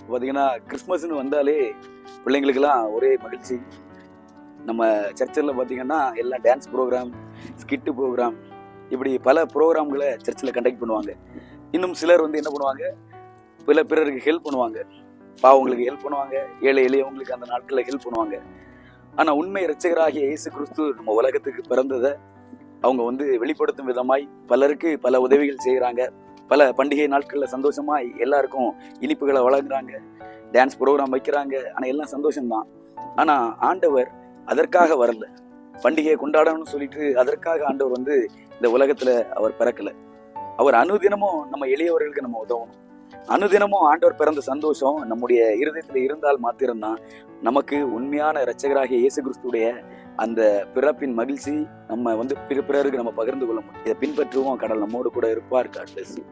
பார்த்தீங்கன்னா கிறிஸ்மஸ்ன்னு வந்தாலே பிள்ளைங்களுக்கெல்லாம் ஒரே மகிழ்ச்சி. நம்ம சர்ச்சில் பார்த்தீங்கன்னா எல்லாம் டான்ஸ் ப்ரோக்ராம், ஸ்கிட்டு ப்ரோக்ராம், இப்படி பல ப்ரோக்ராம்களை சர்ச்சில் கண்டக்ட் பண்ணுவாங்க. இன்னும் சிலர் வந்து என்ன பண்ணுவாங்க, பிறருக்கு ஹெல்ப் பண்ணுவாங்க, பாவங்களுக்கு ஹெல்ப் பண்ணுவாங்க, ஏழை எளியவங்களுக்கு அந்த நாட்களில் ஹெல்ப் பண்ணுவாங்க. ஆனால் உண்மை இரட்சகராகிய இயேசு கிறிஸ்து நம்ம உலகத்துக்கு பிறந்ததை அவங்க வந்து வெளிப்படுத்தும் விதமாய் பலருக்கு பல உதவிகள் செய்கிறாங்க. பல பண்டிகை நாட்களில் சந்தோஷமாய் எல்லாருக்கும் இனிப்புகளை வழங்குறாங்க, டான்ஸ் ப்ரோக்ராம் வைக்கிறாங்க. ஆனால் எல்லாம் சந்தோஷம்தான். ஆனால் ஆண்டவர் அதற்காக வரல, பண்டிகையை கொண்டாடணும்னு சொல்லிட்டு அதற்காக ஆண்டவர் வந்து இந்த உலகத்துல அவர் பிறக்கல. அவர் அனுதினமும் நம்ம எளியவர்களுக்கு நம்ம உதவணும். அனுதினமும் ஆண்டவர் பிறந்த சந்தோஷம் நம்முடைய இருதயத்துல இருந்தால் மாத்திரம்தான் நமக்கு உண்மையான இரட்சகராகிய இயேசு கிறிஸ்துடைய அந்த பிறப்பின் மகிழ்ச்சி நம்ம வந்து பிறருக்கு நம்ம பகிர்ந்து கொள்ள முடியும். இதை பின்பற்றுவோம். கடவுள் நம்மோடு கூட இருப்பார். God bless you.